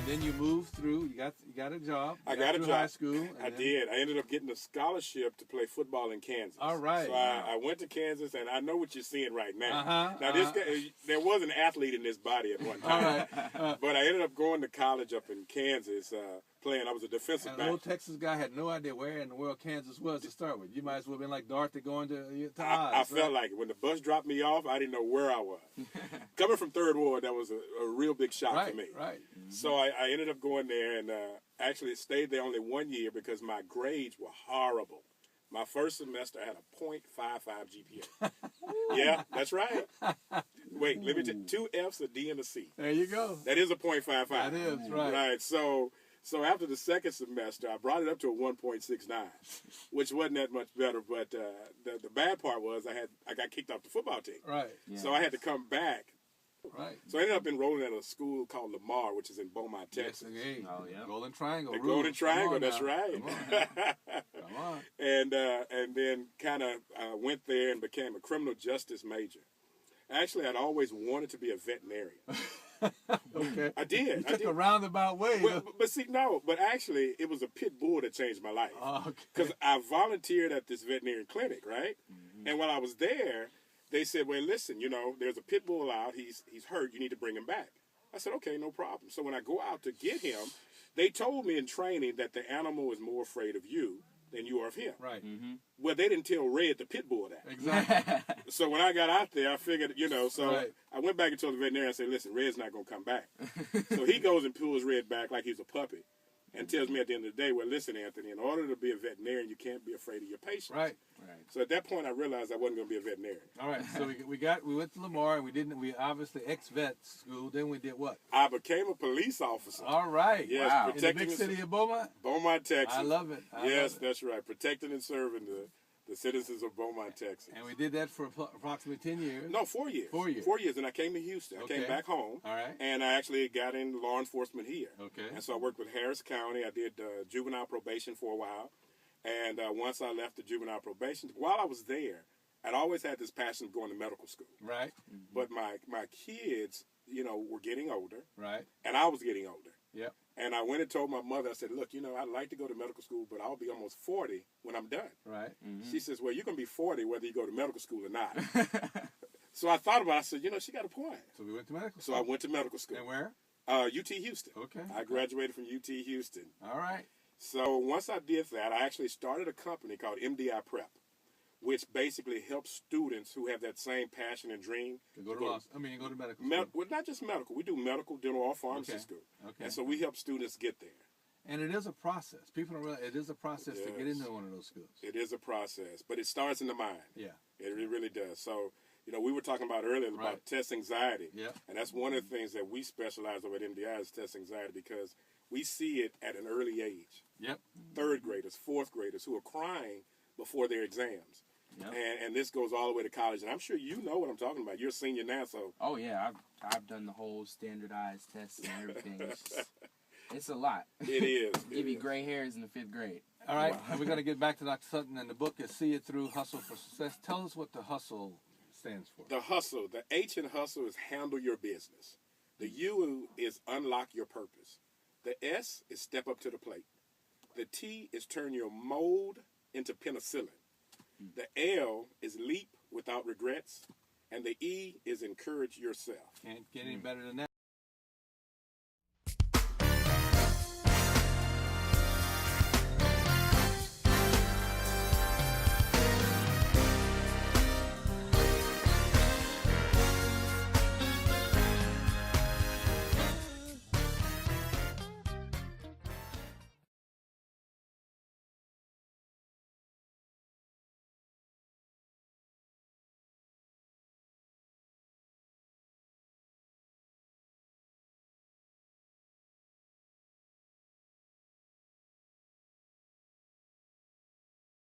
then you moved through. You got a job. I got a job. High school. I did. I ended up getting a scholarship to play football in Kansas. All right. So I went to Kansas, and I know what you're seeing right now. Now, there was an athlete in this body at one time. All right. But I ended up going to college up in Kansas playing. I was a defensive back. An old Texas guy had no idea where in the world Kansas was to start with. You might as well have been like Dorothy going to Oz. I felt like it. When the bus dropped me off, I didn't know where I was. Coming from Third Ward, that was a real big shock for me. Right. So I ended up going there and actually stayed there only 1 year because my grades were horrible. My first semester I had a .55 GPA. Yeah, that's right. Wait, let me tell you, 2 F's, a D, and a C. There you go. That is a .55. That is, right. Right, so after the second semester, I brought it up to a 1.69, which wasn't that much better. But the bad part was I got kicked off the football team. Right. Yeah. So I had to come back. Right. So I ended up enrolling at a school called Lamar, which is in Beaumont, Texas. Yes, oh, yeah. Golden Triangle. The Golden Triangle, that's right. Come on. And then kind of went there and became a criminal justice major. Actually, I'd always wanted to be a veterinarian. Okay. I did. You took a roundabout way. Well, but see, no. But actually, it was a pit bull that changed my life. Because I volunteered at this veterinarian clinic, right? Mm-hmm. And while I was there, they said, well, listen, there's a pit bull out. He's hurt. You need to bring him back. I said, okay, no problem. So when I go out to get him, they told me in training that the animal is more afraid of you than you are of him. Right. Mm-hmm. Well, they didn't tell Red the pit bull that. Exactly. So when I got out there, I figured, so right. I went back and told the veterinarian, I said, listen, Red's not going to come back. So he goes and pulls Red back like he's a puppy and tells me at the end of the day, well, listen, Anthony, in order to be a veterinarian, you can't be afraid of your patients. Right. So at that point, I realized I wasn't going to be a veterinarian. All right. So we went to Lamar, and we obviously ex-vet school. Then we did what? I became a police officer. All right. Yes, wow. protecting in the big city of Beaumont? Beaumont, Texas. I love it. Yes, that's right. Protecting and serving the citizens of Beaumont, Texas. And we did that for approximately 10 years? No, 4 years. 4 years. 4 years, and I came to Houston. Okay. I came back home. All right. And I actually got in law enforcement here. Okay. And so I worked with Harris County. I did juvenile probation for a while. And once I left the juvenile probation, while I was there, I'd always had this passion of going to medical school. Right. Mm-hmm. But my kids, were getting older. Right. And I was getting older. Yep. And I went and told my mother, I said, look, I'd like to go to medical school, but I'll be almost 40 when I'm done. Right. Mm-hmm. She says, well, you're going to be 40 whether you go to medical school or not. So I thought about it. I said, she got a point. So we went to medical school. So I went to medical school. And where? UT Houston. Okay. I graduated from UT Houston. All right. So once I did that, I actually started a company called MDI Prep, which basically helps students who have that same passion and dream. You go to medical school. Well, not just medical. We do medical, dental, or pharmacy school. Okay. And so we help students get there. And it is a process. People don't realize it is a process to get into one of those schools. It is a process, but it starts in the mind. Yeah. It really does. So, we were talking about earlier about test anxiety. Yeah. And that's one of the things that we specialize over at MDI is test anxiety because we see it at an early age. Yep. Third graders, fourth graders who are crying before their exams. Yep. And this goes all the way to college. And I'm sure you know what I'm talking about. You're a senior now, so. Oh, yeah. I've done the whole standardized tests and everything. It's a lot. It is. Give you gray hairs in the 5th grade. All right. And we're going to get back to Dr. Sutton. And the book is See It Through, Hustle for Success. Tell us what the hustle stands for. The hustle. The H in hustle is handle your business. The U is unlock your purpose. The S is step up to the plate. The T is turn your mold into penicillin. The L is leap without regrets. And the E is encourage yourself. Can't get any better than that.